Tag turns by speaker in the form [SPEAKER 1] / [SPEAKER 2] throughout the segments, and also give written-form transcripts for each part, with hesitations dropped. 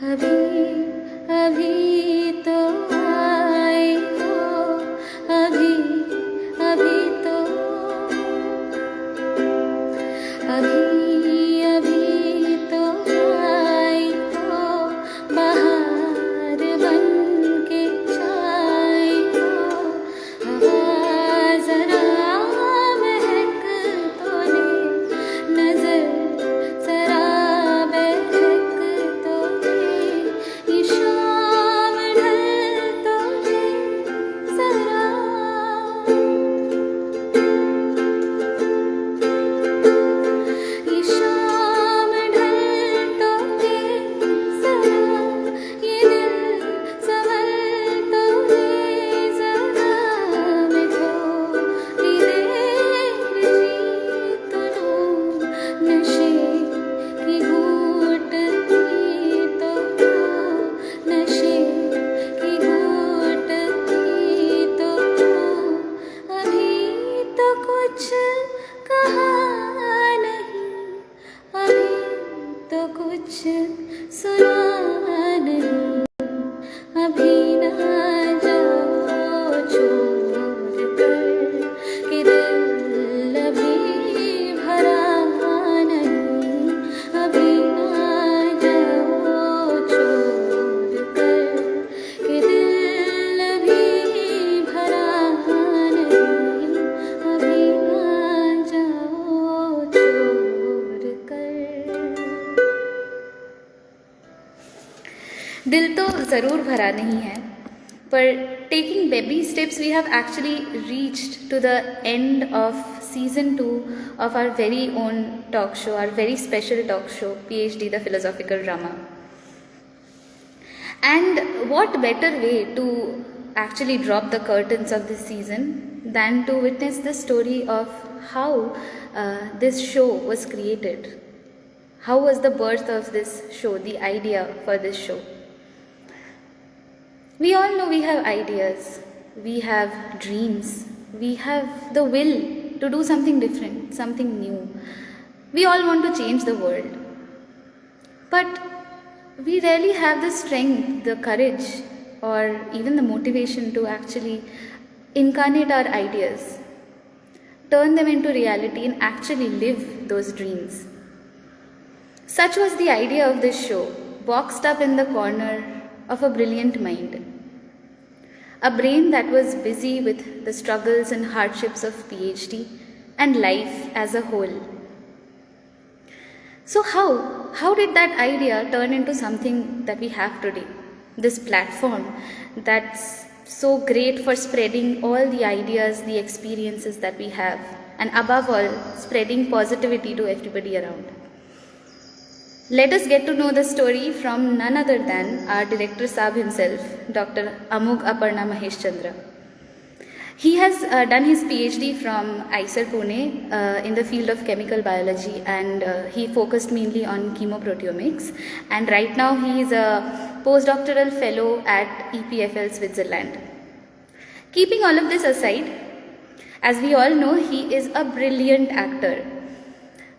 [SPEAKER 1] अभी अभी तो आई हो, अभी अभी तो, अभी अभी तो आई हो, बाहर बन के छाई हो, हवा जरा महक तो ले, नजर जरा बहक तो ले, ये शाम ढल तो ले जरा, ये शाम ढल तो ले जरा, ये दिल संभल तो ले जरा, मैं थोड़ी देर जी तो लूं, नशे की घूंट पी तो लूं, नशे की घूंट पी तो लूं, अभी तो कुछ कहा नहीं, अभी तो कुछ सुना नहीं, अभी ना जाओ छोड़ कर, कि दिल अभी भरा नहीं, अभी ना जाओ छोड़ कर, कि दिल अभी भरा नहीं, अभी ना जाओ छोड़ कर। दिल तो ज़रूर भरा नहीं है, पर taking baby steps we have actually reached to the end of season 2 of our very own talk show, our very special talk show, PhD the Philosophical Drama. And what better way to actually drop the curtains of this season than to witness the story of how this show was created. How was the birth of this show, the idea for this show? We all know we have ideas, we have dreams, we have the will to do something different, something new. We all want to change the world. But we rarely have the strength, the courage, or even the motivation to actually incarnate our ideas, turn them into reality, and actually live those dreams. Such was the idea of this show, boxed up in the corner of a brilliant mind. A brain that was busy with the struggles and hardships of PhD and life as a whole. So how did that idea turn into something that we have today? This platform that's so great for spreading all the ideas, the experiences that we have, and above all, spreading positivity to everybody around. Let us get to know the story from none other than our director Saab himself, Dr. Amog Aparna Mahesh Chandra. He has done his PhD from IISER Pune in the field of chemical biology, and he focused mainly on chemoproteomics. And right now he is a postdoctoral fellow at EPFL Switzerland. Keeping all of this aside, as we all know, he is a brilliant actor,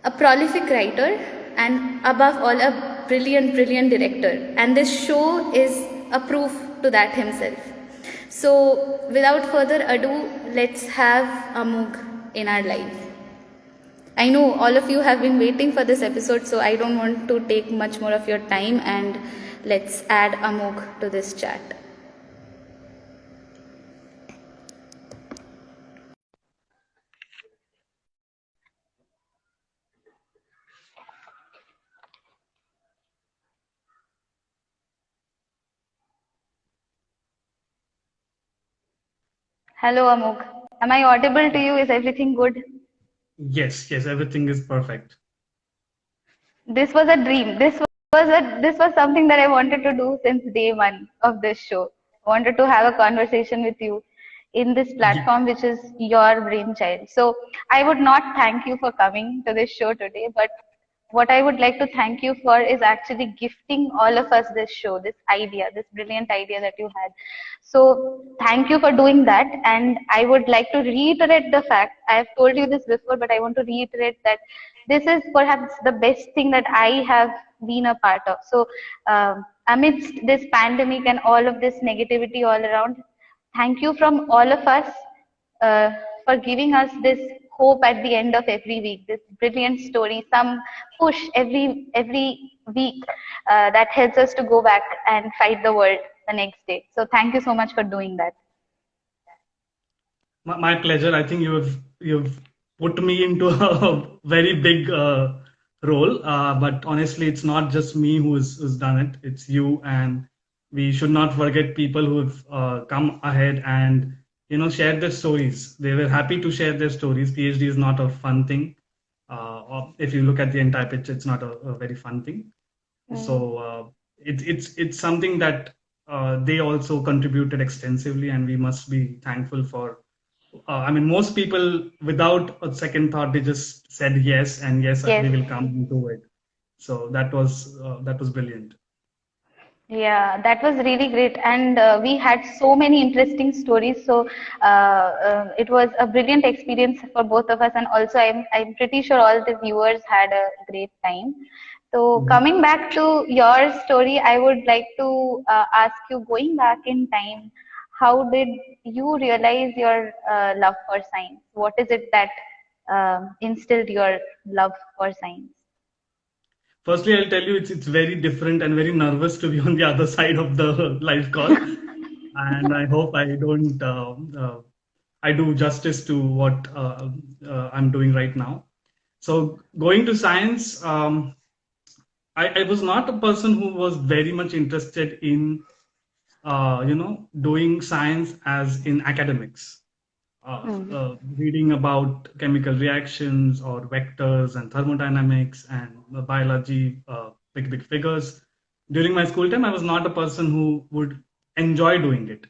[SPEAKER 1] a prolific writer, and above all a brilliant director, and this show is a proof to that himself. So without further ado, let's have Amog in our life. I know all of you have been waiting for this episode, so I don't want to take much more of your time, and let's add Amog to this chat. Hello, Amog. Am I audible to you? Is everything good?
[SPEAKER 2] Yes, everything is perfect.
[SPEAKER 1] This was a dream. This was something that I wanted to do since day one of this show. I wanted to have a conversation with you in this platform, which is your brainchild. So I would not thank you for coming to this show today, but what I would like to thank you for is actually gifting all of us this show, this idea, this brilliant idea that you had. So thank you for doing that. And I would like to reiterate the fact, I have told you this before, but I want to reiterate that this is perhaps the best thing that I have been a part of. So amidst this pandemic and all of this negativity all around, thank you from all of us uh, for giving us this hope at the end of every week, this brilliant story, some push every week that helps us to go back and fight the world the next day. So thank you so much for doing that.
[SPEAKER 2] My pleasure. I think you've put me into a very big role, but honestly, it's not just me who's done it. It's you, and we should not forget people who've come ahead and shared their stories. They were happy to share their stories. PhD is not a fun thing. Or if you look at the entire picture, it's not a very fun thing. So it's something that they also contributed extensively, and we must be thankful for. I mean, most people, without a second thought, they just said yes, and yes,
[SPEAKER 1] Yes.
[SPEAKER 2] we will come and do it. So that was brilliant.
[SPEAKER 1] Yeah, that was really great, and we had so many interesting stories. So it was a brilliant experience for both of us, and also I'm pretty sure all the viewers had a great time. So
[SPEAKER 2] Mhm.
[SPEAKER 1] coming back to your story, I would like to ask you, going back in time, how did you realize your love for science? What is it that instilled your love for science?
[SPEAKER 2] Firstly, I'll tell you it's very different and very nervous to be on the other side of the live call, and I hope I don't I do justice to what I'm doing right now. So going to science, I was not a person who was very much interested in doing science as in academics, reading about chemical reactions or vectors and thermodynamics and biology, big figures. During my school time, I was not a person who would enjoy doing it,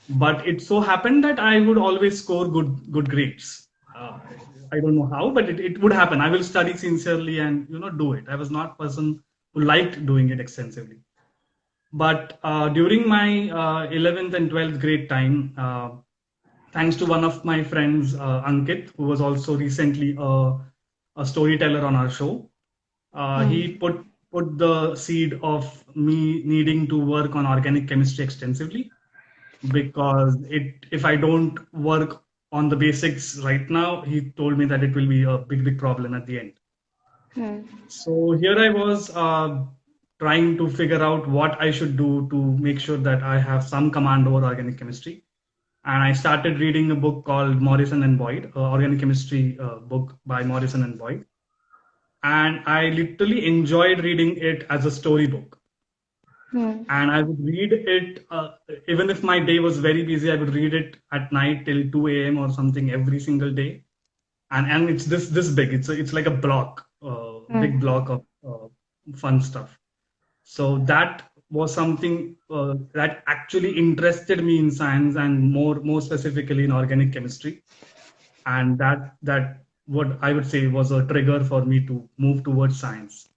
[SPEAKER 2] but it so happened that I would always score good grades. I don't know how, but it would happen. I will study sincerely and do it. I was not a person who liked doing it extensively. But during my 11th and 12th grade time, thanks to one of my friends, Ankit, who was also recently a storyteller on our show, he put the seed of me needing to work on organic chemistry extensively, because if I don't work on the basics right now, he told me that it will be a big problem at the end.
[SPEAKER 1] Hmm.
[SPEAKER 2] So here I was trying to figure out what I should do to make sure that I have some command over organic chemistry. And I started reading a book called Morrison and Boyd, organic chemistry book by Morrison and Boyd. And I literally enjoyed reading it as a storybook.
[SPEAKER 1] Hmm.
[SPEAKER 2] And I would read it, even if my day was very busy, I would read it at night till 2 a.m. or something every single day. And it's this big. It's like a block, big
[SPEAKER 1] Hmm.
[SPEAKER 2] block of fun stuff. So that was something that actually interested me in science, and more specifically in organic chemistry. And that what I would say was a trigger for me to move towards science.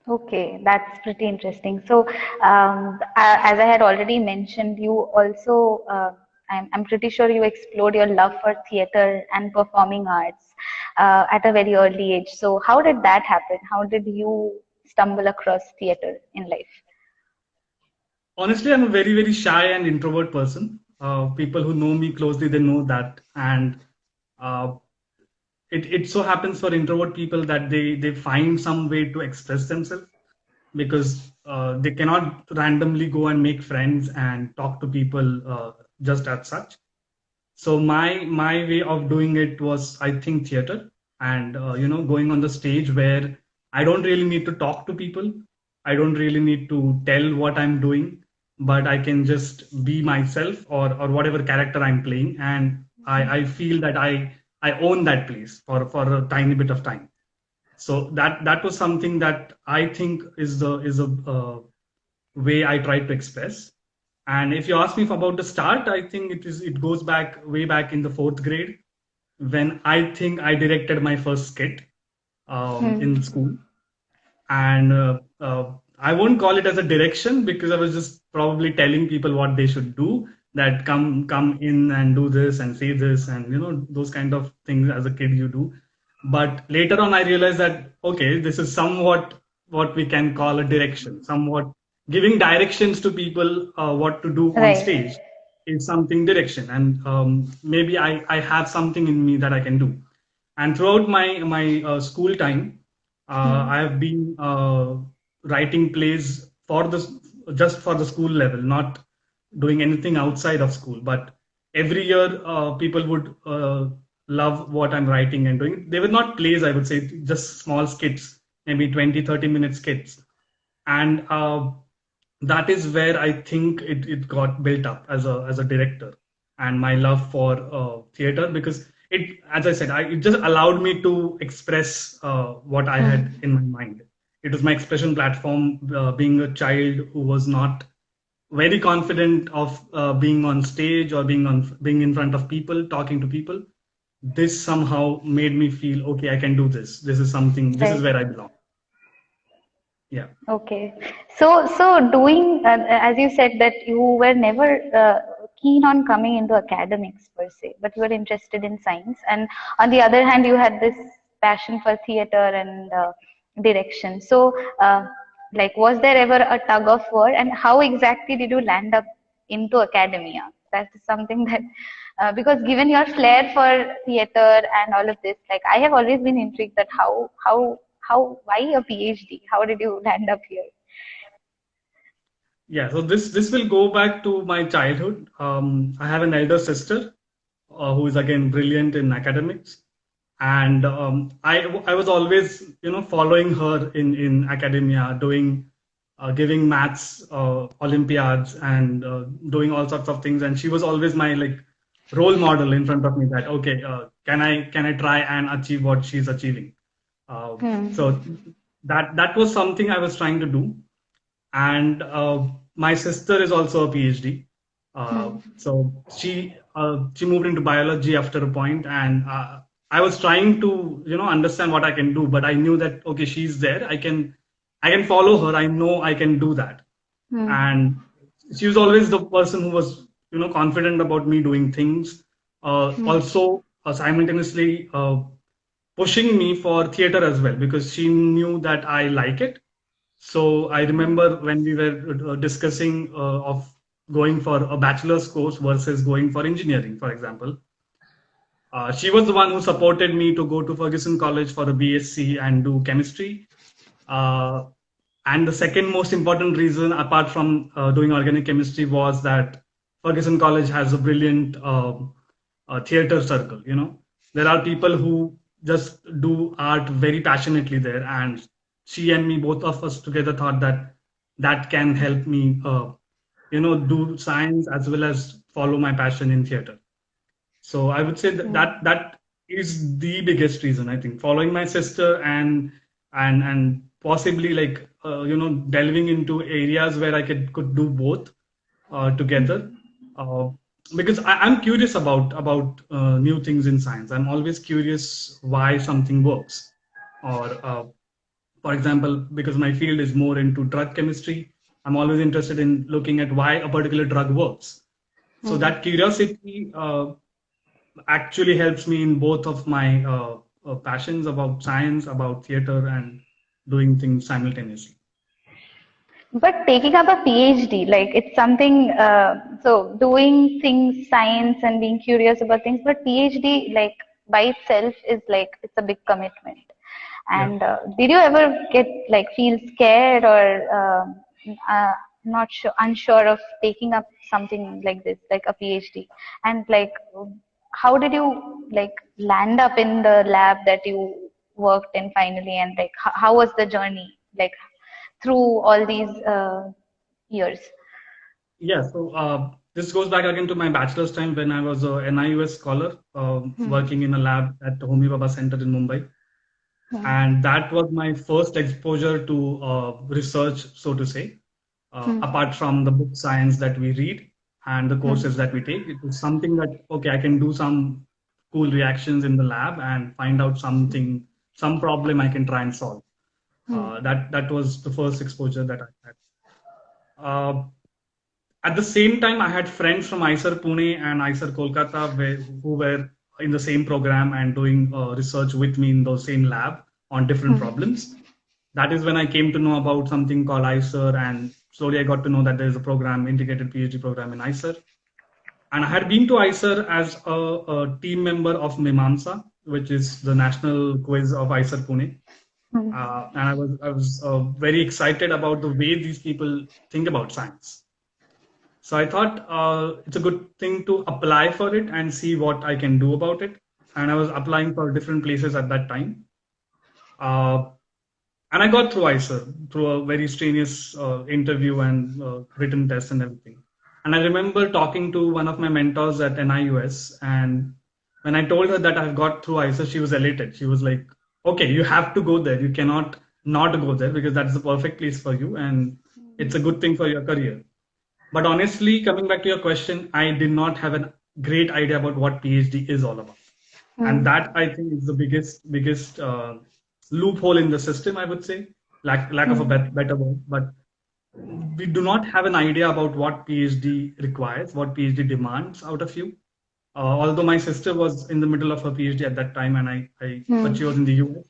[SPEAKER 1] Okay, that's pretty interesting. So, as I had already mentioned, you also, I'm pretty sure you explored your love for theater and performing arts at a very early age. So, how did that happen? How did you stumble across theater in life?
[SPEAKER 2] Honestly, I'm a very shy and introvert person. People who know me closely, they know that. And uh, it so happens for introvert people that they find some way to express themselves, because they cannot randomly go and make friends and talk to people just as such. So my way of doing it was, I think, theater, and going on the stage where I don't really need to talk to people. I don't really need to tell what I'm doing, but I can just be myself, or whatever character I'm playing, and I feel that I own that place for a tiny bit of time. So that was something that I think is a way I try to express. And if you ask me about the start, I think it goes back way back in the fourth grade, when I think I directed my first skit. in school. And I won't call it as a direction because I was just probably telling people what they should do. That come in and do this and say this, and those kind of things as a kid you do. But later on, I realized that okay, this is somewhat what we can call a direction. Somewhat giving directions to people what to do on
[SPEAKER 1] Right.
[SPEAKER 2] stage is something direction, and maybe I have something in me that I can do. And throughout my school time, I have been writing plays for the just for the school level, not doing anything outside of school. But every year, people would love what I'm writing and doing. They were not plays, I would say, just small skits, maybe 20, 30-minute skits. And that is where I think it got built up as a director, and my love for theater, because it, as I said, it just allowed me to express what I had in my mind. It was my expression platform. Being a child who was not very confident of being on stage or being in front of people, talking to people, this somehow made me feel okay. I can do this. This is something. This is
[SPEAKER 1] Right.
[SPEAKER 2] where I belong. Yeah.
[SPEAKER 1] Okay. So doing, as you said that you were never keen on coming into academics per se, but you were interested in science. And on the other hand, you had this passion for theater and direction. So, like, was there ever a tug of war, and how exactly did you land up into academia? That is something that, because given your flair for theater and all of this, like, I have always been intrigued that why a PhD? How did you land up here?
[SPEAKER 2] Yeah, so this will go back to my childhood. I have an elder sister who is again brilliant in academics, and I was always following her in academia, doing giving maths olympiads and doing all sorts of things, and she was always my like role model in front of me. That okay, can I try and achieve what she's achieving?
[SPEAKER 1] Hmm.
[SPEAKER 2] So that was something I was trying to do, and my sister is also a PhD. So she moved into biology after a point, and I was trying to understand what I can do, but I knew that okay, she's there. I can follow her. I know I can do that,
[SPEAKER 1] Hmm.
[SPEAKER 2] and she was always the person who was confident about me doing things.
[SPEAKER 1] Hmm.
[SPEAKER 2] Also, simultaneously pushing me for theater as well because she knew that I like it. So I remember when we were discussing of going for a bachelor's course versus going for engineering, for example. She was the one who supported me to go to Ferguson College for a BSc and do chemistry. Uh, and the second most important reason, apart from doing organic chemistry, was that Ferguson College has a brilliant theater circle. There are people who just do art very passionately there, and she and me, both of us together, thought that that can help me, do science as well as follow my passion in theater. So I would say that
[SPEAKER 1] Hmm.
[SPEAKER 2] that is the biggest reason, I think, following my sister and possibly like delving into areas where I could do both together. Uh, because I'm curious about new things in science. I'm always curious why something works, or for example, because my field is more into drug chemistry, I'm always interested in looking at why a particular drug works. So
[SPEAKER 1] Hmm.
[SPEAKER 2] that curiosity actually helps me in both of my passions about science, about theater, and doing things simultaneously.
[SPEAKER 1] But taking up a PhD, like it's something, so doing things, science and being curious about things, but PhD, like by itself, is like it's a big commitment.
[SPEAKER 2] Yeah.
[SPEAKER 1] And did you ever get like feel scared or not sure, unsure of taking up something like this, like a PhD? And like, how did you like land up in the lab that you worked in finally? And like, how was the journey? Like through all these years.
[SPEAKER 2] Yeah. So this goes back again to my bachelor's time when I was a NIUS scholar
[SPEAKER 1] Hmm.
[SPEAKER 2] working in a lab at the Homi Baba Center in Mumbai.
[SPEAKER 1] Hmm.
[SPEAKER 2] And that was my first exposure to research, so to say.
[SPEAKER 1] Hmm.
[SPEAKER 2] Apart from the book science that we read and the
[SPEAKER 1] Hmm.
[SPEAKER 2] courses that we take, it was something that okay, I can do some cool reactions in the lab and find out some problem I can try and solve. That was the first exposure that I had. Uh, at the same time, I had friends from IISER Pune and IISER Kolkata who were in the same program and doing research with me in the same lab on different problems. That is when I came to know about something called IISER, and slowly I got to know that there is a program, integrated PhD program in IISER. And I had been to IISER as a team member of Mimamsa, which is the national quiz of IISER Pune. And I was very excited about the way these people think about science. So I thought it's a good thing to apply for it and see what I can do about it. And I was applying for different places at that time. And I got through IISER through a very strenuous interview and written test and everything. And I remember talking to one of my mentors at NIUS, and when I told her that I've got through IISER, she was elated. She was like, "Okay, you have to go there. You cannot not go there because that's the perfect place for you, and it's a good thing for your career." But honestly, coming back to your question, I did not have a great idea about what PhD is all about, and that I think is the biggest loophole in the system. I would say, lack of a better word, but we do not have an idea about what PhD requires, what PhD demands out of you. Although my sister was in the middle of her PhD at that time, and but she was in the US,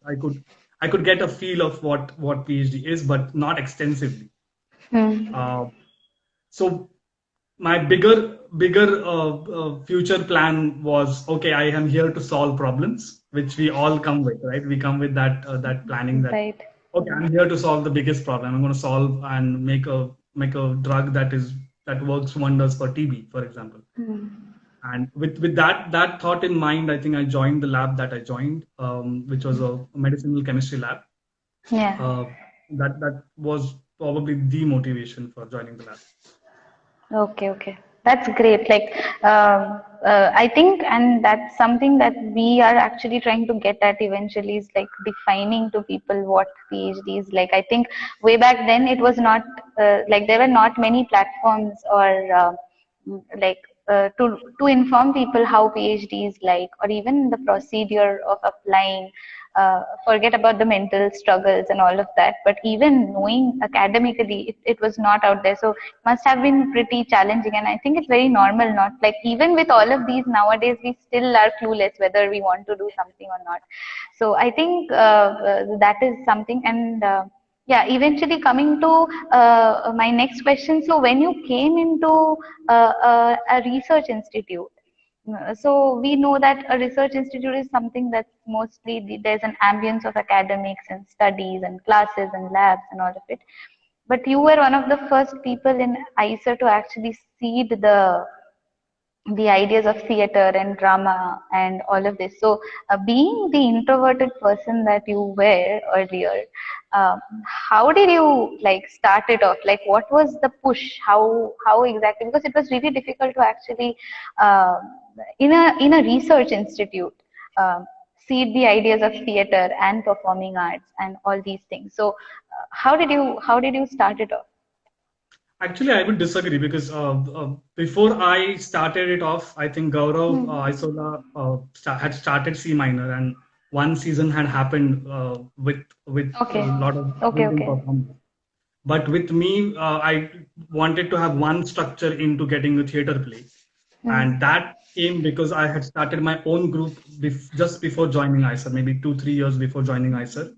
[SPEAKER 2] I could get a feel of what PhD is, but not extensively. So my bigger future plan was, okay, I am here to solve problems, which we all come with, right? We come with that planning that,
[SPEAKER 1] Right.
[SPEAKER 2] okay, I'm here to solve the biggest problem. I'm going to solve and make a drug that works wonders for TB, for example. And with that thought in mind, I think I joined the lab that I joined, which was a medicinal chemistry lab.
[SPEAKER 1] Yeah.
[SPEAKER 2] That was probably the motivation for joining the lab.
[SPEAKER 1] Okay. That's great. Like, I think, and that's something that we are actually trying to get at eventually, is like defining to people what PhD is. Like, I think way back then it was not like there were not many platforms or to inform people how PhD is like, or even the procedure of applying. Forget about the mental struggles and all of that, but even knowing academically, it was not out there. So it must have been pretty challenging, and I think it's very normal. Not like, even with all of these nowadays, we still are clueless whether we want to do something or not. So I think that is something. And yeah, eventually coming to my next question. So when you came into a research institute, so we know that a research institute is something that's mostly there's an ambience of academics and studies and classes and labs and all of it. But you were one of the first people in IISER to actually seed the ideas of theater and drama and all of this. So being the introverted person that you were earlier, how did you like start it off? Like, what was the push? How exactly? Because it was really difficult to actually in a research institute seed the ideas of theater and performing arts and all these things. So how did you start it off?
[SPEAKER 2] Actually, I would disagree because before I started it off, I think Gaurav Isola had started C minor, and one season had happened with
[SPEAKER 1] Okay.
[SPEAKER 2] a lot of
[SPEAKER 1] Okay.
[SPEAKER 2] performance. But with me, I wanted to have one structure into getting a theater play, and that came because I had started my own group just before joining IISER, maybe 2-3 years before joining IISER,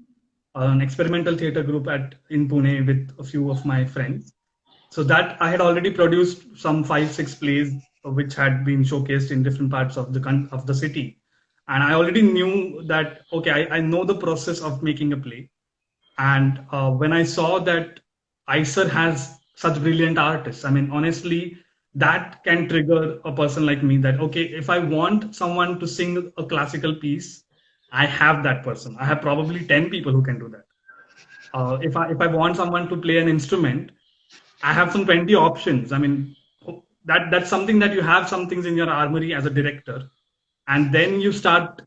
[SPEAKER 2] an experimental theater group in Pune with a few of my friends. So that I had already produced some 5-6 plays which had been showcased in different parts of the city, and I already knew that, okay, I know the process of making a play. And when I saw that IISER has such brilliant artists, I mean, honestly, that can trigger a person like me that, okay, if I want someone to sing a classical piece, I have that person. I have probably 10 people who can do that. If I want someone to play an instrument, I have some 20 options. I mean, that's something that you have some things in your armory as a director, and then you start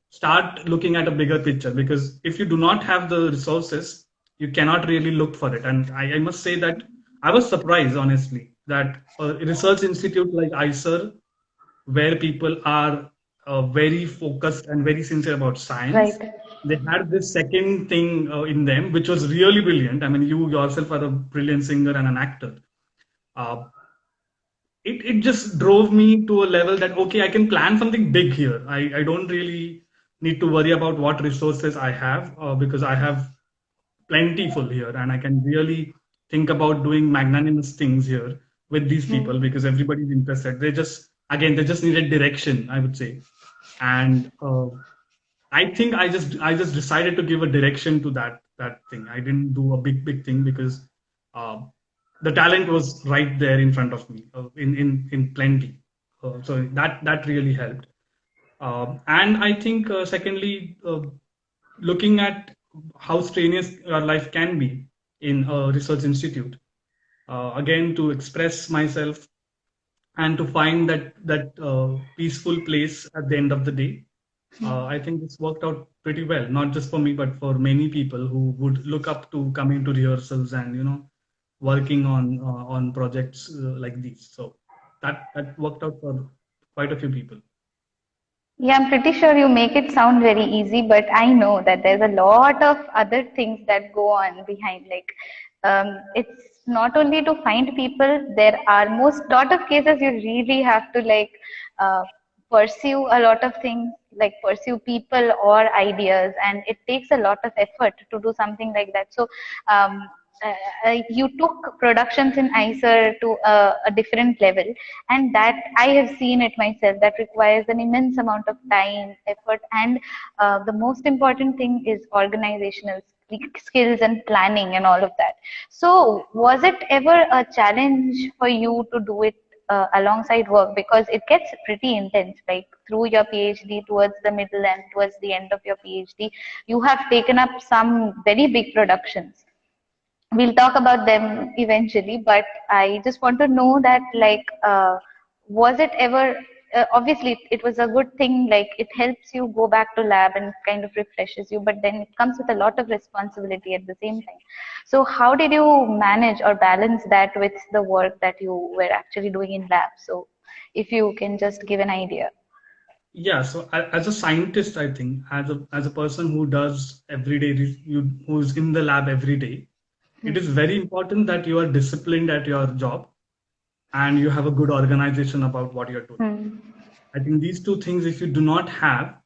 [SPEAKER 2] looking at a bigger picture, because if you do not have the resources, you cannot really look for it. And I must say that I was surprised, honestly, that a research institute like IISER, where people are very focused and very sincere about science,
[SPEAKER 1] Right.
[SPEAKER 2] they had this second thing in them, which was really brilliant. I mean, you yourself are a brilliant singer and an actor. Uh, it just drove me to a level that, okay, I can plan something big here. I don't really need to worry about what resources I have, because I have plentiful here, and I can really think about doing magnanimous things here with these people,
[SPEAKER 1] Hmm.
[SPEAKER 2] because everybody's interested. They just, again, they just needed direction, I would say. And I think I just decided to give a direction to that thing. I didn't do a big thing, because uh, the talent was right there in front of me, in plenty. So that really helped. And I think, secondly, looking at how strenuous your life can be in a research institute, again, to express myself and to find that peaceful place at the end of the day. I think this worked out pretty well, not just for me, but for many people who would look up to coming to rehearsals and, working on projects like these. So that worked out for quite a few people.
[SPEAKER 3] Yeah, I'm pretty sure you make it sound very easy, but I know that there's a lot of other things that go on behind. Like, it's not only to find people. There are most lot of cases you really have to like uh, pursue a lot of things, like pursue people or ideas, and it takes a lot of effort to do something like that. So, um, you took productions in ICER to a different level, and that I have seen it myself. That requires an immense amount of time, effort, and the most important thing is organizational skills and planning and all of that. So, was it ever a challenge for you to do it alongside work, because it gets pretty intense, like through your PhD, towards the middle and towards the end of your PhD, you have taken up some very big productions. We'll talk about them eventually, but I just want to know that, like, was it ever, obviously it was a good thing, like it helps you go back to lab and kind of refreshes you, but then it comes with a lot of responsibility at the same time. So how did you manage or balance that with the work that you were actually doing in lab? So if you can just give an idea.
[SPEAKER 2] Yeah, so as a scientist, I think, as a person who does everyday, who's in the lab every day, it is very important that you are disciplined at your job and you have a good organization about what you're doing.
[SPEAKER 3] Hmm.
[SPEAKER 2] I think these two things, if you do not have,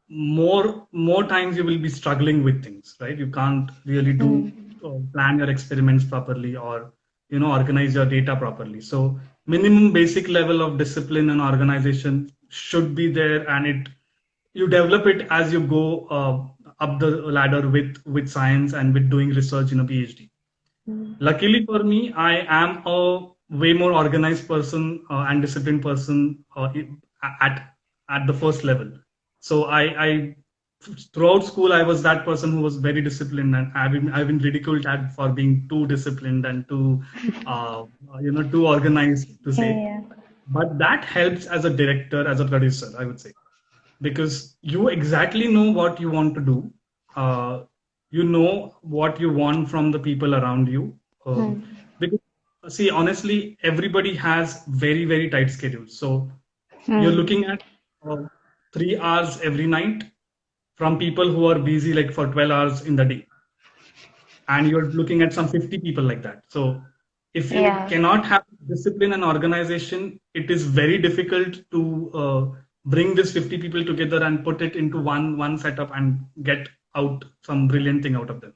[SPEAKER 2] more times you will be struggling with things, right? You can't really do plan your experiments properly, or organize your data properly. So minimum basic level of discipline and organization should be there, and you develop it as you go up the ladder with science and with doing research in a PhD. Luckily for me, I am a way more organized person and disciplined person at at the first level. So I throughout school I was that person who was very disciplined, and I've been ridiculed at for being too disciplined and uh, too organized to say.
[SPEAKER 3] Yeah.
[SPEAKER 2] But that helps as a director, as a producer, I would say, because you exactly know what you want to do. Uh, you know what you want from the people around you. Because, see, honestly, everybody has very, very tight schedules. So you're looking at uh, 3 hours every night from people who are busy like for 12 hours in the day. And you're looking at some 50 people like that. So if you
[SPEAKER 3] Yeah.
[SPEAKER 2] cannot have discipline and organization, it is very difficult to bring this 50 people together and put it into one setup and get out some brilliant thing out of them.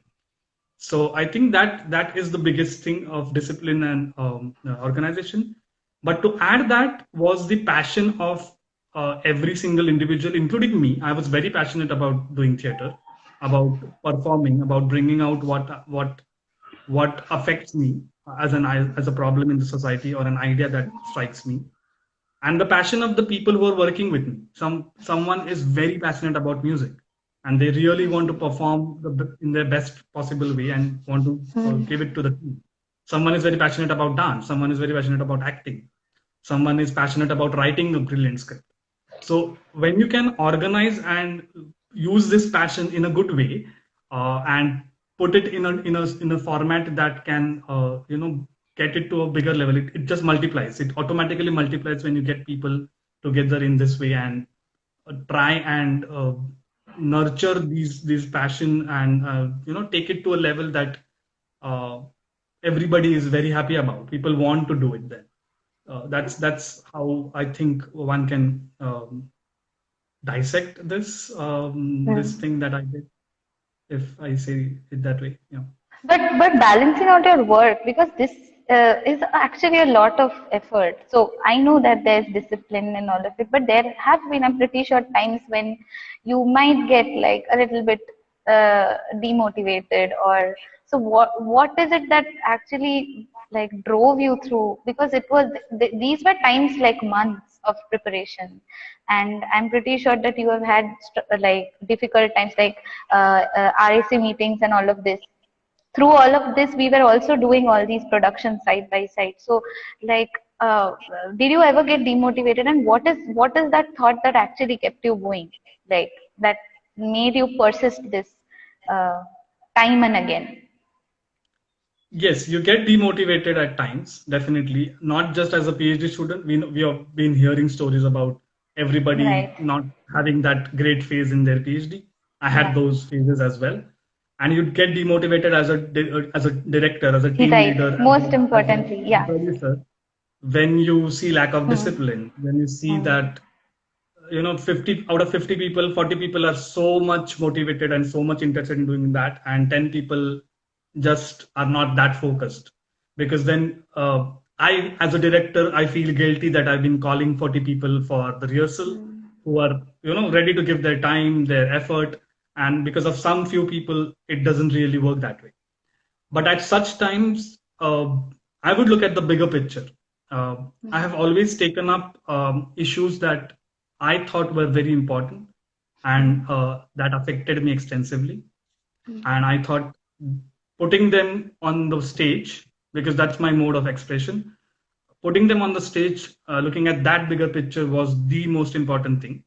[SPEAKER 2] So I think that is the biggest thing of discipline and organization. But to add that was the passion of every single individual, including me. I was very passionate about doing theater, about performing, about bringing out what affects me as a problem in the society or an idea that strikes me, and the passion of the people who are working with me. Someone is very passionate about music, and they really want to perform in their best possible way and want to give it to the team. Someone is very passionate about dance. Someone is very passionate about acting. Someone is passionate about writing a brilliant script. So when you can organize and use this passion in a good way, and put it in a format that can get it to a bigger level, it just multiplies. It automatically multiplies when you get people together in this way and try and nurture these passion and take it to a level that uh, everybody is very happy about. People want to do it then. That's how I think one can dissect this thing that I did, if I say it that way. Yeah.
[SPEAKER 3] But balancing out your work, because this is actually a lot of effort. So I know that there's discipline and all of it, but there have been, I'm pretty sure, times when you might get like a little bit demotivated, or so what is it that actually like drove you through? Because it was these were times like months of preparation, and I'm pretty sure that you have had like difficult times like RAC meetings and all of this. Through all of this, we were also doing all these productions side by side. So like did you ever get demotivated, and what is that thought that actually kept you going, like that made you persist this uh, time and again?
[SPEAKER 2] Yes, you get demotivated at times, definitely. Not just as a PhD student. We have been hearing stories about everybody
[SPEAKER 3] Right.
[SPEAKER 2] not having that great phase in their PhD. I had
[SPEAKER 3] Yeah.
[SPEAKER 2] those phases as well. And you'd get demotivated as a director, as a team
[SPEAKER 3] Right.
[SPEAKER 2] leader,
[SPEAKER 3] Most
[SPEAKER 2] as a
[SPEAKER 3] importantly, yeah.
[SPEAKER 2] producer, when you see lack of
[SPEAKER 3] Hmm.
[SPEAKER 2] discipline, when you see
[SPEAKER 3] Hmm.
[SPEAKER 2] that 50 out of 50 people, 40 people are so much motivated and so much interested in doing that, and 10 people just are not that focused. Because then I, as a director, I feel guilty that I've been calling 40 people for the rehearsal who are ready to give their time, their effort, and because of some few people it doesn't really work that way. But at such times, I would look at the bigger picture. I have always taken up issues that I thought were very important and that affected me extensively. And I thought putting them on the stage, because that's my mode of expression, putting them on the stage, looking at that bigger picture was the most important thing.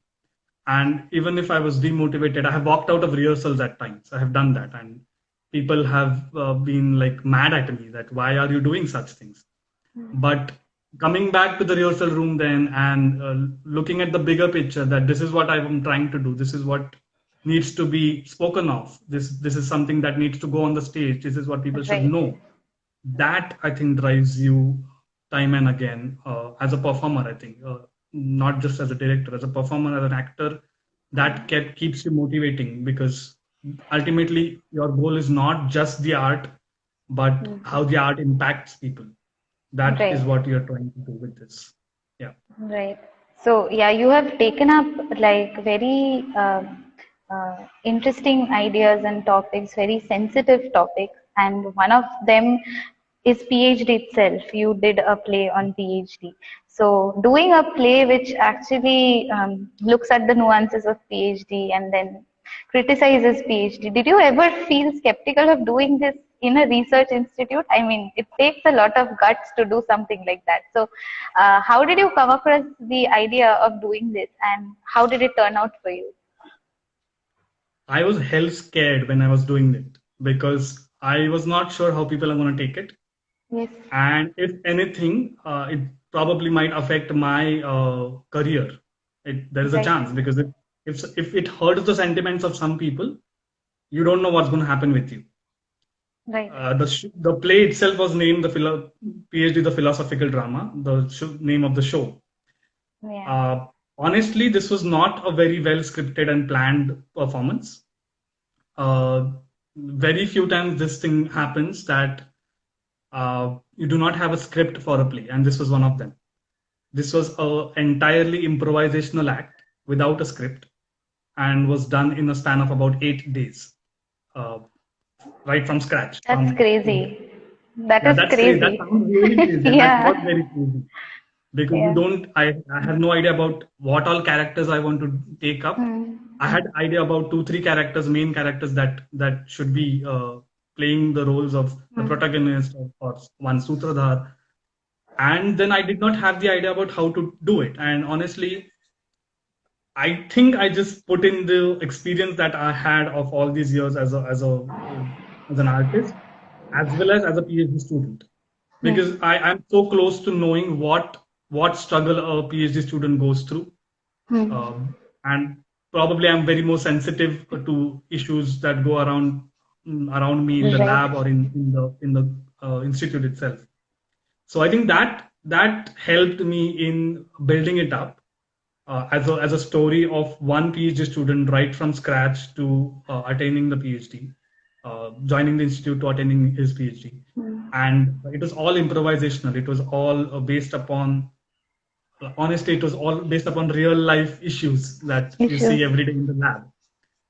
[SPEAKER 2] And even if I was demotivated, I have walked out of rehearsals at times. I have done that. And people have been like mad at me that why are you doing such things? But coming back to the rehearsal room then and looking at the bigger picture, that this is what I'm trying to do. This is what needs to be spoken of. This is something that needs to go on the stage. This is what people should
[SPEAKER 3] Right.
[SPEAKER 2] know. That I think drives you time and again as a performer. I think not just as a director, as a performer, as an actor, that keeps you motivating, because ultimately your goal is not just the art, but how the art impacts people. That is
[SPEAKER 3] Right.
[SPEAKER 2] what you're trying to do with this. Yeah.
[SPEAKER 3] Right. So, yeah, you have taken up like very interesting ideas and topics, very sensitive topics, and one of them is PhD itself. You did a play on PhD. So, doing a play which actually looks at the nuances of PhD and then criticizes PhD. Did you ever feel skeptical of doing this in a research institute? I mean, it takes a lot of guts to do something like that. So, how did you come across the idea of doing this, and how did it turn out for you?
[SPEAKER 2] I was hell scared when I was doing it because I was not sure how people are going to take it.
[SPEAKER 3] Yes.
[SPEAKER 2] And if anything, it probably might affect my career. There is a
[SPEAKER 3] Right.
[SPEAKER 2] chance, because if it hurts the sentiments of some people, you don't know what's going to happen with you.
[SPEAKER 3] Right.
[SPEAKER 2] The play itself was named PhD, the philosophical drama, the name of the show.
[SPEAKER 3] Yeah.
[SPEAKER 2] Uh, Honestly, this was not a very well scripted and planned performance. Uh, Very few times this thing happens that you do not have a script for a play, and this was one of them. This was an entirely improvisational act without a script and was done in a span of about 8 days, uh, right from scratch.
[SPEAKER 3] That's crazy. That
[SPEAKER 2] Yeah,
[SPEAKER 3] is
[SPEAKER 2] that's crazy. That
[SPEAKER 3] crazy.
[SPEAKER 2] sounds really crazy, and that was
[SPEAKER 3] Yeah.
[SPEAKER 2] very crazy because you
[SPEAKER 3] Yeah.
[SPEAKER 2] don't. I have no idea about what all characters I want to take up.
[SPEAKER 3] Hmm.
[SPEAKER 2] I had idea about two, three characters, main characters that should be playing the roles of the
[SPEAKER 3] Hmm.
[SPEAKER 2] protagonist or one sutradhar, and then I did not have the idea about how to do it. And honestly, I think I just put in the experience that I had of all these years as an artist, as well as a PhD student, because
[SPEAKER 3] Hmm.
[SPEAKER 2] I'm so close to knowing what struggle a PhD student goes through,
[SPEAKER 3] Hmm.
[SPEAKER 2] um, and probably I'm very more sensitive to issues that go around me in the
[SPEAKER 3] Right.
[SPEAKER 2] lab or in the institute itself. So I think that helped me in building it up as a story of one PhD student right from scratch to attaining the PhD, joining the institute to attaining his PhD, and it was all improvisational. It was all based upon honestly, it was all based upon real life issues that you
[SPEAKER 3] Issues.
[SPEAKER 2] see every day in the lab,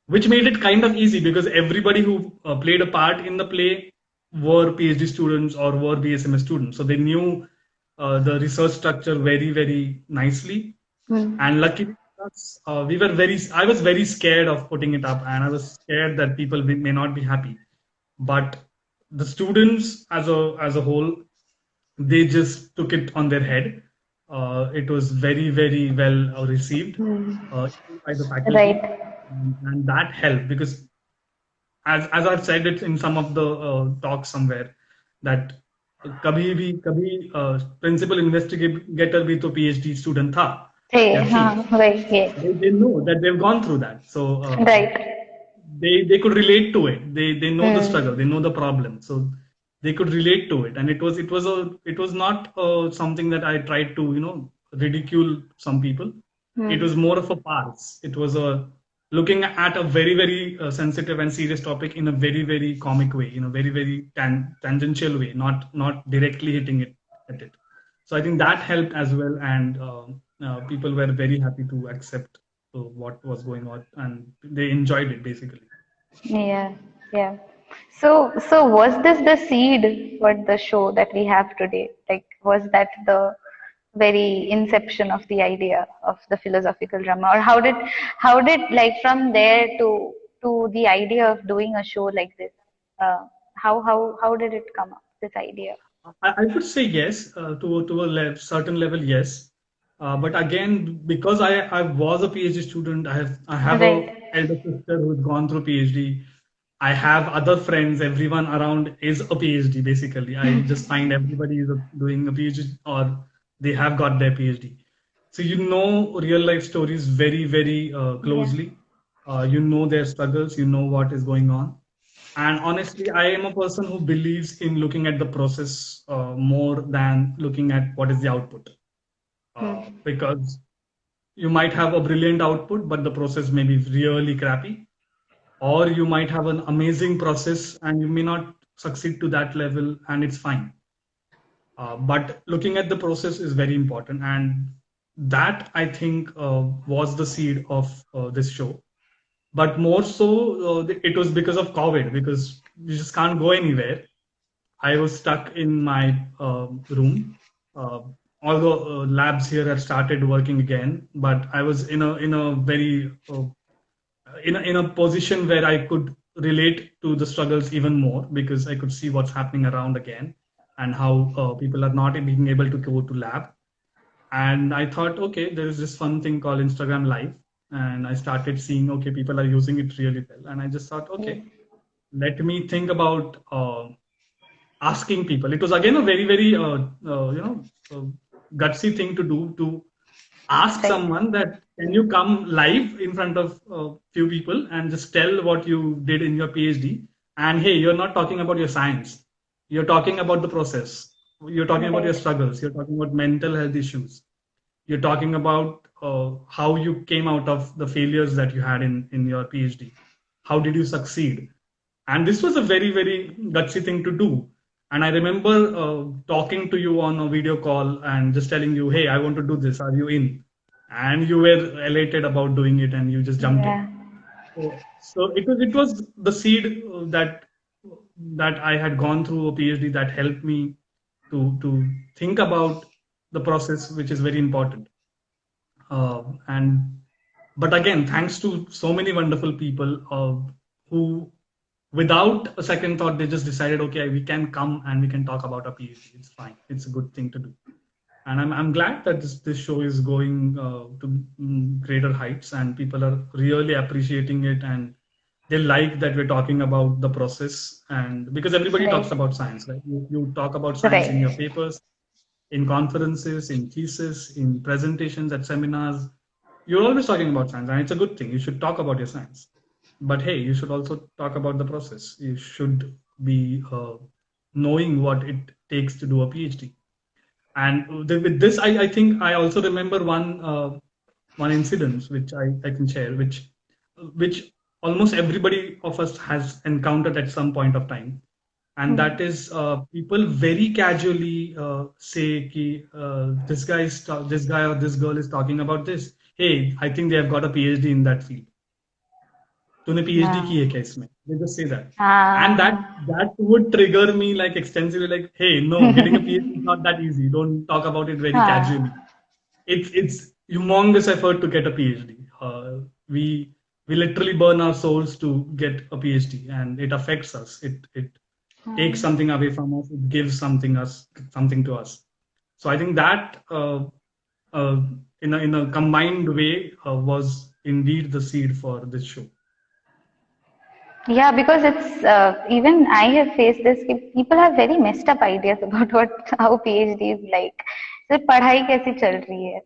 [SPEAKER 2] which made it kind of easy because everybody who played a part in the play were PhD students or were BSMS students. So they knew the research structure very, very nicely. And luckily, I was very scared of putting it up and I was scared that people may not be happy. But the students as a whole, they just took it on their head. It was very, very well received by the faculty,
[SPEAKER 3] Right.
[SPEAKER 2] and that helped because, as I've said it in some of the talks somewhere, that कभी principal investigator भी तो PhD student था
[SPEAKER 3] Hey,
[SPEAKER 2] या थी.
[SPEAKER 3] right. Yes.
[SPEAKER 2] They know that they've gone through that, so
[SPEAKER 3] Right.
[SPEAKER 2] they could relate to it. They know the
[SPEAKER 3] Hmm.
[SPEAKER 2] struggle, they know the problem, so they could relate to it. And it was not something that I tried to ridicule some people. It was more of a farce. It was a looking at a very very sensitive and serious topic in a very very comic way, in a very very tangential way, not directly hitting it at it. So I think that helped as well, and people were very happy to accept what was going on, and they enjoyed it basically.
[SPEAKER 3] Yeah. Yeah. So was this the seed for the show that we have today? Like, was that the very inception of the idea of the philosophical drama, or how did like from there to the idea of doing a show like this? How did it come up? This idea.
[SPEAKER 2] I would say yes, to a certain level, yes. But again, because I was a PhD student, I have a
[SPEAKER 3] Right.
[SPEAKER 2] elder sister who's gone through PhD. I have other friends. Everyone around is a PhD. Basically, I just find everybody is doing a PhD or they have got their PhD. So you know real life stories very very
[SPEAKER 3] Yeah.
[SPEAKER 2] closely. You know their struggles. You know what is going on. And honestly, I am a person who believes in looking at the process more than looking at what is the output. Because you might have a brilliant output, but the process may be really crappy. Or you might have an amazing process and you may not succeed to that level, and it's fine. But looking at the process is very important. And that, I think, was the seed of this show. But more so, it was because of COVID, because you just can't go anywhere. I was stuck in my room. Although labs here have started working again, but I was in a very in a position where I could relate to the struggles even more because I could see what's happening around again and how people are not being able to go to lab. And I thought, okay, there is this fun thing called Instagram Live, and I started seeing, okay, people are using it really well, and I just thought, okay, let me think about asking people. It was again a very very gutsy thing to do, to ask
[SPEAKER 3] Right.
[SPEAKER 2] someone that can you come live in front of a few people and just tell what you did in your PhD. And hey, you're not talking about your science, you're talking about the process, you're talking about your
[SPEAKER 3] Right.
[SPEAKER 2] struggles, you're talking about mental health issues, you're talking about how you came out of the failures that you had in your PhD. How did you succeed? And this was a very, very gutsy thing to do. And I remember talking to you on a video call and just telling you, hey, I want to do this. Are you in? And you were elated about doing it and you just jumped in.
[SPEAKER 3] Yeah.
[SPEAKER 2] So it was the seed that I had gone through a PhD that helped me to think about the process, which is very important. And but again, thanks to so many wonderful people who, without a second thought, they just decided, okay, we can come and we can talk about our PhD. It's fine. It's a good thing to do. And I'm glad that this show is going to greater heights and people are really appreciating it, and they like that we're talking about the process. And because everybody talks
[SPEAKER 3] Right.
[SPEAKER 2] about science, right? You talk about science in your
[SPEAKER 3] Right.
[SPEAKER 2] papers, in conferences, in thesis, in presentations at seminars, you're always talking about science, and it's a good thing. You should talk about your science. But hey, you should also talk about the process. You should be knowing what it takes to do a PhD. And with this, I think I also remember one incident which I can share, which almost everybody of us has encountered at some point of time, and that is people very casually say ki, this guy or this girl is talking about this. Hey, I think they have got a PhD in that field. तूने PhD
[SPEAKER 3] हाँ
[SPEAKER 2] की है क्या इसमें? They just say that. And
[SPEAKER 3] हाँ
[SPEAKER 2] that would trigger me like extensively, like, hey, no, getting a PhD is not that easy. Don't talk about it very
[SPEAKER 3] हाँ
[SPEAKER 2] casually. It's humongous effort to get a PhD. We we literally burn our souls to get a PhD, and it affects us. It takes
[SPEAKER 3] हाँ
[SPEAKER 2] something away from us. It gives something to us. So I think that uh, in a combined way was indeed the seed for this show.
[SPEAKER 3] Yeah, because it's even I have faced this. People have very messed up ideas about what how PhD is like. So पढ़ाई कैसी चल रही है?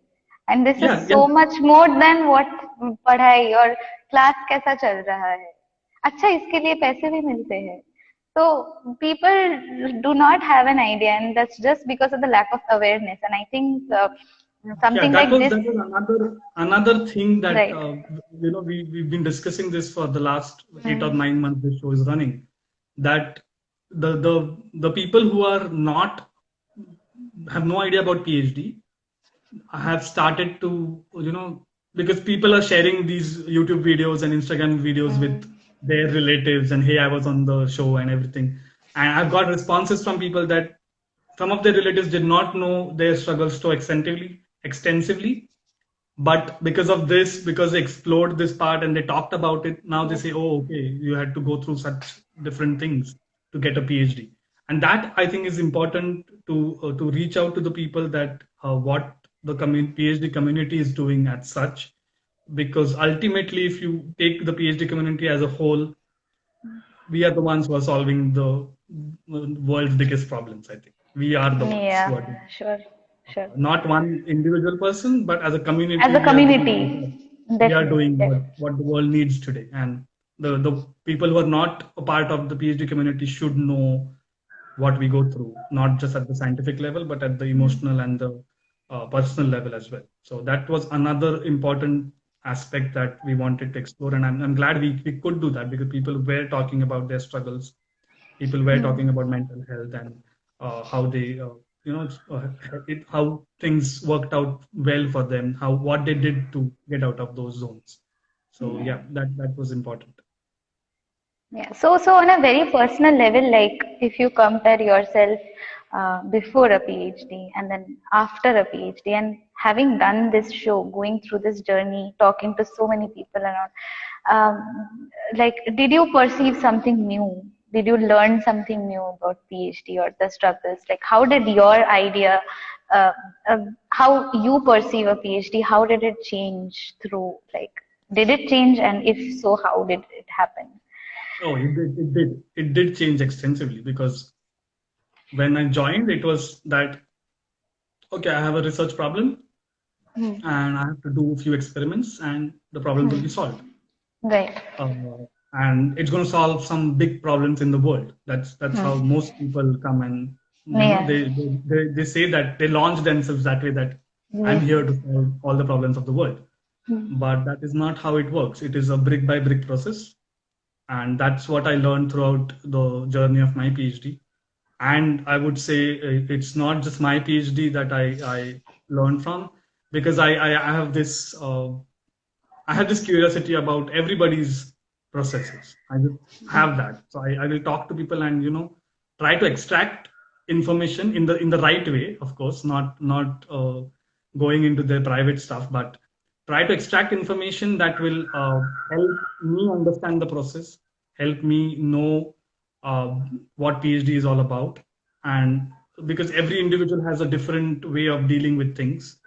[SPEAKER 3] And this is
[SPEAKER 2] Yeah, yeah,
[SPEAKER 3] so much more than what पढ़ाई और class कैसा चल रहा है. अच्छा इसके लिए पैसे भी मिलते हैं. So people do not have an idea, and that's just because of the lack of awareness. And I think
[SPEAKER 2] yeah.
[SPEAKER 3] something like this,
[SPEAKER 2] That was another thing that
[SPEAKER 3] right?
[SPEAKER 2] we've been discussing this for the last 8 or 9 months. This show is running. That the people who are not have no idea about PhD have started to, because people are sharing these YouTube videos and Instagram videos with their relatives, and hey, I was on the show and everything. And I've got responses from people that some of their relatives did not know their struggles so extensively, but because of this, because they explored this part and they talked about it, now they say, oh, okay, you had to go through such different things to get a PhD. And that I think is important to reach out to the people that what the PhD community is doing at such, because ultimately, if you take the PhD community as a whole, we are the ones who are solving the world's biggest problems. I think we are the ones who are doing,
[SPEAKER 3] Yeah, sure, sure.
[SPEAKER 2] not one individual person, but as a
[SPEAKER 3] As
[SPEAKER 2] community,
[SPEAKER 3] a community,
[SPEAKER 2] we are
[SPEAKER 3] definitely,
[SPEAKER 2] doing
[SPEAKER 3] definitely.
[SPEAKER 2] what the world needs today. And the people who are not a part of the PhD community should know what we go through, not just at the scientific level, but at the emotional and the personal level as well. So that was another important aspect that we wanted to explore. And I'm glad we could do that, because people were talking about their struggles. People were talking about mental health and how they, how things worked out well for them, how what they did to get out of those zones. So yeah, that was important.
[SPEAKER 3] Yeah. So on a very personal level, like if you compare yourself before a PhD and then after a PhD, and having done this show, going through this journey, talking to so many people around, like, did you perceive something new? Did you learn something new about PhD or the struggles? Like, how did your idea, uh, how you perceive a PhD, how did it change through, like, did it change? And if so, how did it happen?
[SPEAKER 2] Oh, it did change extensively, because when I joined, it was that, okay, I have a research problem
[SPEAKER 3] Hmm.
[SPEAKER 2] and I have to do a few experiments and the problem will be solved.
[SPEAKER 3] Right.
[SPEAKER 2] Uh, and it's going to solve some big problems in the world. That's how
[SPEAKER 3] Hmm.
[SPEAKER 2] most people come, and
[SPEAKER 3] Yeah.
[SPEAKER 2] they say that they launch themselves that way, that I'm
[SPEAKER 3] Yes.
[SPEAKER 2] here to solve all the problems of the world.
[SPEAKER 3] Hmm.
[SPEAKER 2] But that is not how it works. It is a brick by brick process, and that's what I learned throughout the journey of my PhD. And I would say it's not just my PhD that I learned from, because I have this curiosity about everybody's processes. I just have that. So I will talk to people and try to extract information in the right way, of course, not going into their private stuff, but try to extract information that will help me understand the process, help me know uh, what PhD is all about. And because every individual has a different way of dealing with things,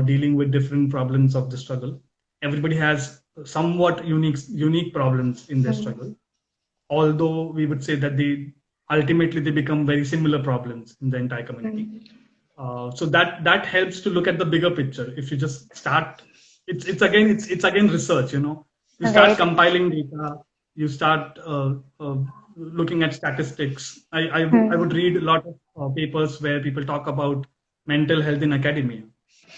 [SPEAKER 2] dealing with different problems of the struggle. Everybody has somewhat unique problems in their struggle, although we would say that they ultimately they become very similar problems in the entire community. So that helps to look at the bigger picture. If you just start it's again research. You start
[SPEAKER 3] Right.
[SPEAKER 2] compiling data, you start looking at statistics. I would
[SPEAKER 3] Hmm.
[SPEAKER 2] read a lot of papers where people talk about mental health in academia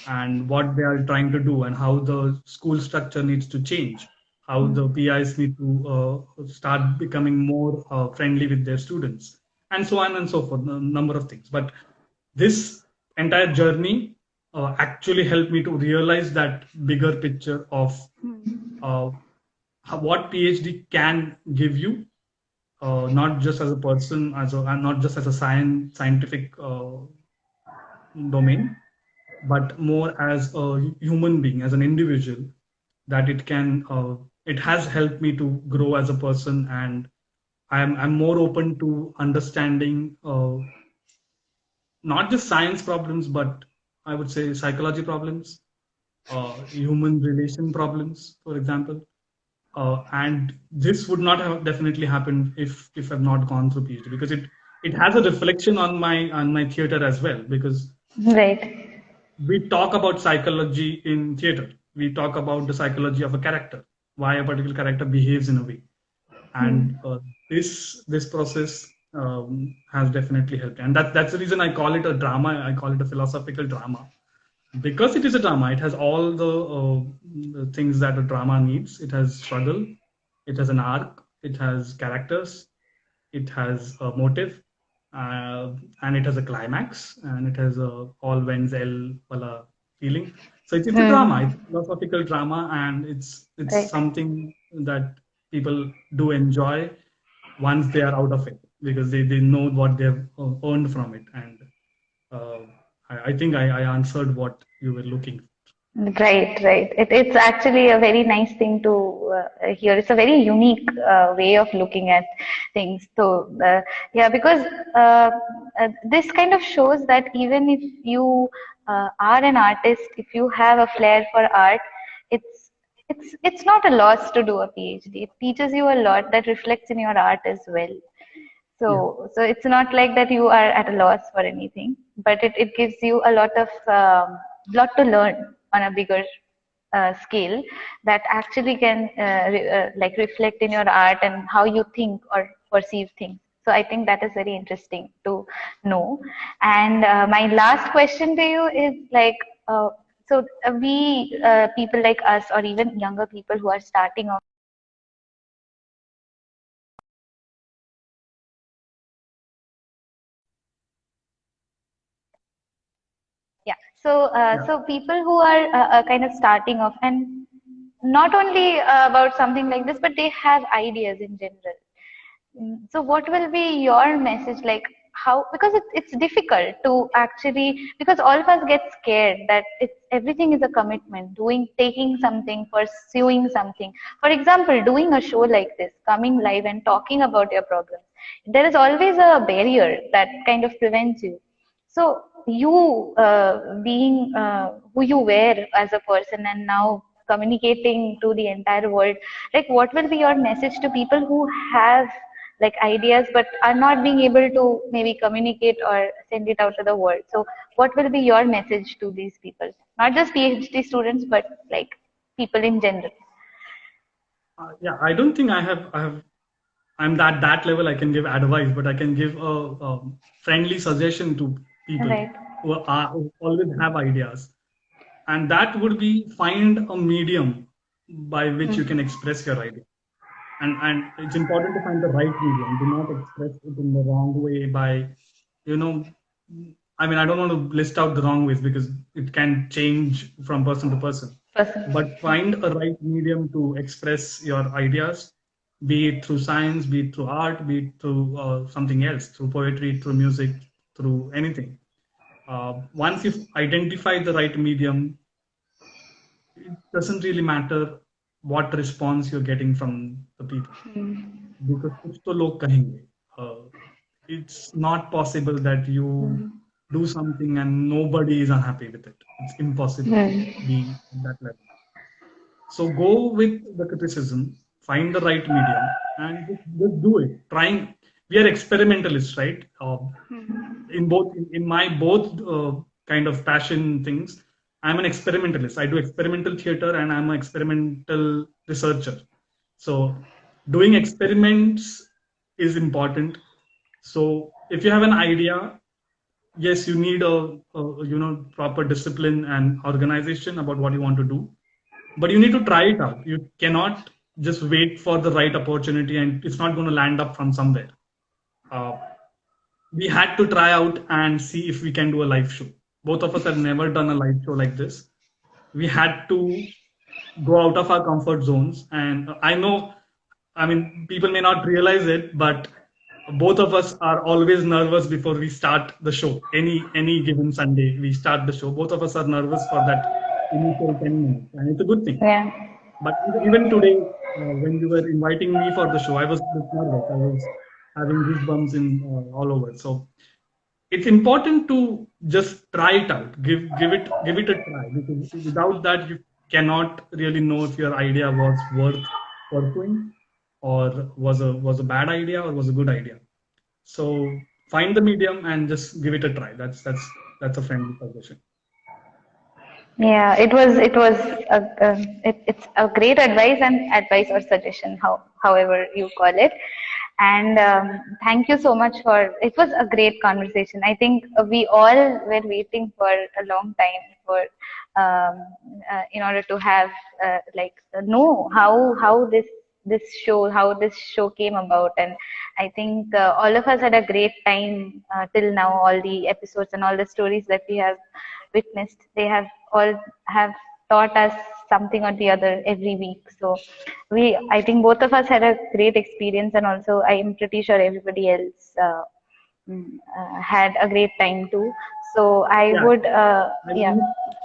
[SPEAKER 2] and what they are trying to do and how the school structure needs to change, how the PIs need to start becoming more friendly with their students, and so on and so forth. A number of things, but this entire journey actually helped me to realize that bigger picture of uh, what PhD can give you, not just as a person, and not just as a scientific domain, but more as a human being, as an individual. That it has helped me to grow as a person, and I'm more open to understanding not just science problems, but I would say psychology problems, human relation problems, for example. And this would not have definitely happened if I've not gone through PhD, because it has a reflection on my theater as well, because
[SPEAKER 3] Right.
[SPEAKER 2] we talk about psychology in theater. We talk about the psychology of a character, why a particular character behaves in a way, and this process has definitely helped, and that's the reason I call it a drama. I call it a philosophical drama, because it is a drama. It has all the things that a drama needs. It has struggle, it has an arc, it has characters, it has a motive, uh, and it has a climax, and it has a all wends well wala feeling. So it's a drama. It's
[SPEAKER 3] Hmm.
[SPEAKER 2] a philosophical drama, and it's
[SPEAKER 3] Right.
[SPEAKER 2] something that people do enjoy once they are out of it, because they know what they've earned from it. And uh, I think I answered what you were looking.
[SPEAKER 3] Right, right. It's actually a very nice thing to hear. It's a very unique way of looking at things. So, yeah, because this kind of shows that even if you are an artist, if you have a flair for art, it's it's not a loss to do a PhD. It teaches you a lot that reflects in your art as well.
[SPEAKER 2] Yeah.
[SPEAKER 3] So it's not like that you are at a loss for anything, but it gives you a lot of lot to learn on a bigger scale that actually can like reflect in your art and how you think or perceive things. So I think that is very interesting to know. And my last question to you is like, we people like us or even younger people who are starting off. Yeah.
[SPEAKER 2] Yeah.
[SPEAKER 3] So people who are kind of starting off, and not only about something like this, but they have ideas in general. So what will be your message? Like how, because it's difficult to actually, because all of us get scared that it's everything is a commitment, doing, taking something, pursuing something. For example, doing a show like this, coming live and talking about your problems. There is always a barrier that kind of prevents you. So you being who you were as a person and now communicating to the entire world, like what will be your message to people who have like ideas but are not being able to maybe communicate or send it out to the world? So what will be your message to these people? Not just PhD students, but like people in general.
[SPEAKER 2] Yeah, I don't think I'm that level. I can give advice, but I can give a friendly suggestion to people
[SPEAKER 3] Right.
[SPEAKER 2] who always have ideas, and that would be find a medium by which you can express your idea. And it's important to find the right medium. Do not express it in the wrong way by, you know, I mean, I don't want to list out the wrong ways because it can change from person to person.
[SPEAKER 3] Person.
[SPEAKER 2] But find a right medium to express your ideas, be it through science, be it through art, be it through something else, through poetry, through music, through anything. Once you've identified the right medium, it doesn't really matter what response you're getting from the people, because कुछ तो लोग कहेंगे. It's not possible that you do something and nobody is unhappy with it. It's impossible to be at that level. So go with the criticism, find the right medium, and just do it. Trying. We are experimentalists, right? In my both kind of passion things. I'm an experimentalist. I do experimental theater and I'm an experimental researcher. So doing experiments is important. So if you have an idea, yes, you need a proper discipline and organization about what you want to do, but you need to try it out. You cannot just wait for the right opportunity and it's not going to land up from somewhere. Uh, we had to try out and see if we can do a live show. Both of us had never done a live show like this. We had to go out of our comfort zones. And I know, I mean, people may not realize it, but both of us are always nervous before we start the show. Any given Sunday, we start the show. Both of us are nervous for that initial 10 minutes, and it's a good thing.
[SPEAKER 3] Yeah.
[SPEAKER 2] But even today, when you were inviting me for the show, I was a bit nervous. I was having goosebumps in all over. So it's important to just try it out. Give it a try, because without that you cannot really know if your idea was worth pursuing or was a bad idea or was a good idea. So find the medium and just give it a try. That's a friendly suggestion.
[SPEAKER 3] Yeah, it's a great advice or suggestion, however you call it. And thank you so much for it was a great conversation. I think we all were waiting for a long time for in order to have know how this show came about. And I think all of us had a great time till now. All the episodes and all the stories that we have witnessed, they have all have taught us something or the other every week. So I think both of us had a great experience, and also I am pretty sure everybody else had a great time too. So I
[SPEAKER 2] Yeah.
[SPEAKER 3] would,
[SPEAKER 2] I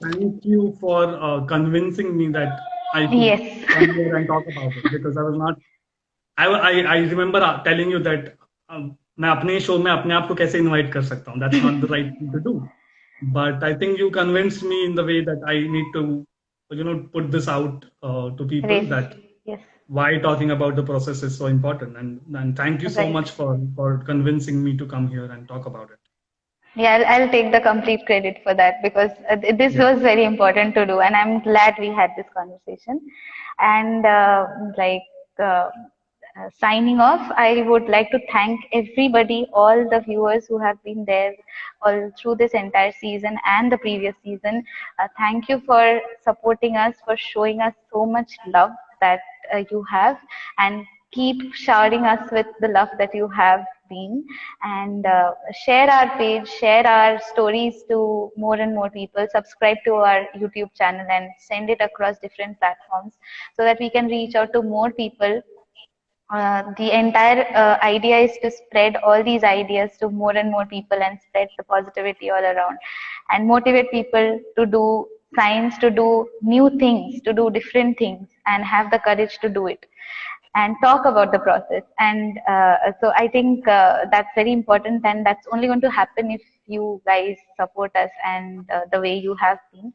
[SPEAKER 2] thank you for convincing me that I could
[SPEAKER 3] yes.
[SPEAKER 2] come here and talk about it, because I was not. I remember telling you that मैं अपने show में अपने आप को कैसे invite कर सकता हूँ. That's not the right thing to do. But I think you convinced me in the way that I need to, put this out to people,
[SPEAKER 3] Race.
[SPEAKER 2] that
[SPEAKER 3] Yes.
[SPEAKER 2] why talking about the process is so important. And thank you so
[SPEAKER 3] Right.
[SPEAKER 2] much for convincing me to come here and talk about it.
[SPEAKER 3] Yeah, I'll take the complete credit for that, because this
[SPEAKER 2] Yeah.
[SPEAKER 3] was very important to do, and I'm glad we had this conversation. And signing off, I would like to thank everybody, all the viewers who have been there all through this entire season and the previous season. Thank you for supporting us, for showing us so much love that you have, and keep showering us with the love that you have been. And share our page, share our stories to more and more people, subscribe to our YouTube channel and send it across different platforms so that we can reach out to more people. The entire idea is to spread all these ideas to more and more people and spread the positivity all around, and motivate people to do science, to do new things, to do different things, and have the courage to do it and talk about the process. And so I think that's very important, and that's only going to happen if you guys support us and the way you have been.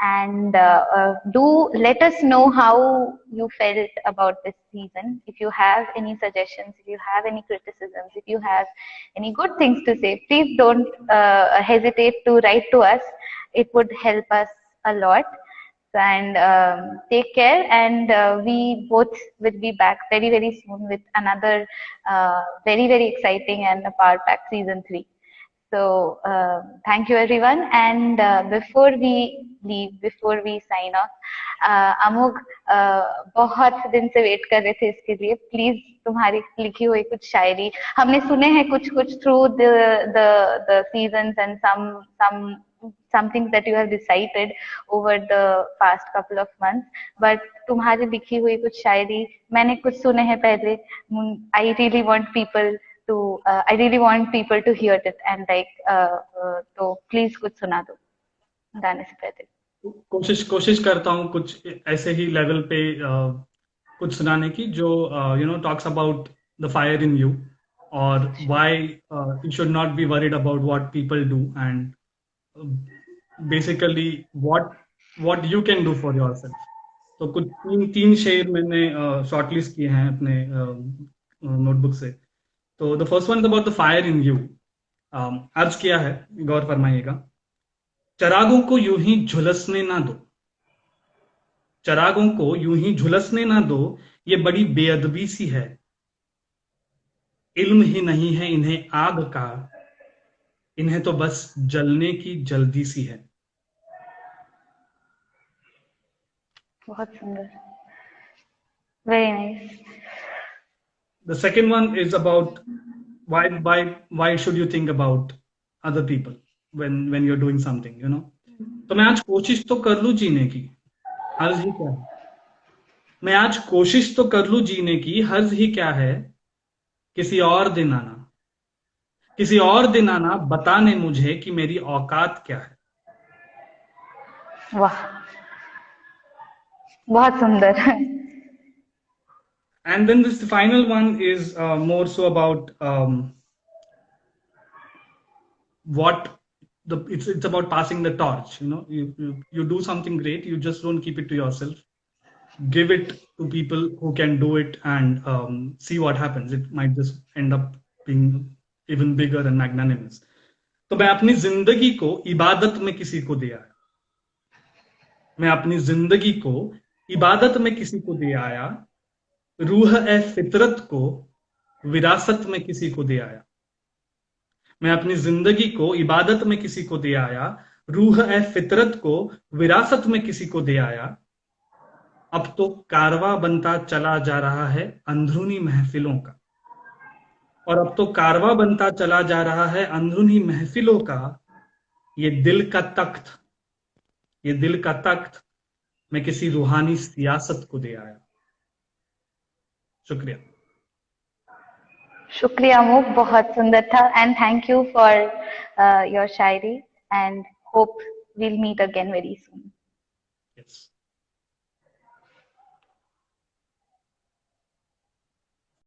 [SPEAKER 3] And do let us know how you felt about this season. If you have any suggestions, if you have any criticisms, if you have any good things to say, please don't hesitate to write to us. It would help us a lot. And take care, and we both will be back very, very soon with another very, very exciting and power pack season 3. So thank you everyone. And before we leave, before we sign off, अमोघ बहुत दिन से wait कर रहे थे इसके लिए. Please तुम्हारी लिखी हुई कुछ शायरी, हमने सुने हैं कुछ through the seasons, and some things that you have recited over the past couple of months, but तुम्हारी लिखी हुई कुछ शायरी मैंने कुछ सुने हैं पहले. I really want people to hear it, and तो please कुछ सुना दो गाने से पहले.
[SPEAKER 2] कोशिश करता हूँ कुछ ऐसे ही लेवल पे कुछ सुनाने की, जो talks about the fire in you, or why you should not be worried about what people do, and basically what you can do for yourself. तो कुछ तीन शेर मैंने शॉर्टलिस्ट किए हैं अपने नोटबुक से. तो the first one is about the fire in you. अर्ज किया है, गौर फरमाइएगा. चरागों को यूं ही झुलसने ना दो, चरागों को यूं ही झुलसने ना दो, ये बड़ी बेअदबी सी है। इल्म ही नहीं है इन्हें आग का, इन्हें तो बस जलने की जल्दी सी है।
[SPEAKER 3] बहुत सुंदर, very nice.
[SPEAKER 2] The second one is about why should you think about other people when you're doing something, you know. तो मैं आज कोशिश तो कर लूं जीने की, हर्ज ही क्या है। मैं आज कोशिश तो कर लूं जीने की, हर्ज ही क्या है। किसी और दिन आना, किसी और दिन आना बताने मुझे कि मेरी औकात क्या है।
[SPEAKER 3] वाह, बहुत सुंदर.
[SPEAKER 2] And then this final one is more so about what it's about passing the torch. You know, you do something great, you just don't keep it to yourself. Give it to people who can do it, and see what happens. It might just end up being even bigger and magnanimous. तो मैं अपनी जिंदगी को इबादत में किसी को दे आया, मैं अपनी जिंदगी को इबादत में किसी को दे आया, रूह ए फितरत को विरासत में किसी को दे आया। मैं अपनी जिंदगी को इबादत में किसी को दे आया, रूह ए फितरत को विरासत में किसी को दे आया। अब तो कारवां बनता चला जा रहा है अंदरूनी महफिलों का, और अब तो कारवां बनता चला जा रहा है अंदरूनी महफिलों का। ये दिल का तख्त, ये दिल का तख्त मैं किसी रूहानी सियासत को दे आया। शुक्रिया।
[SPEAKER 3] शुक्रिया मूक, बहुत सुंदर था. And thank you for your Shayari, and hope we'll meet again very soon.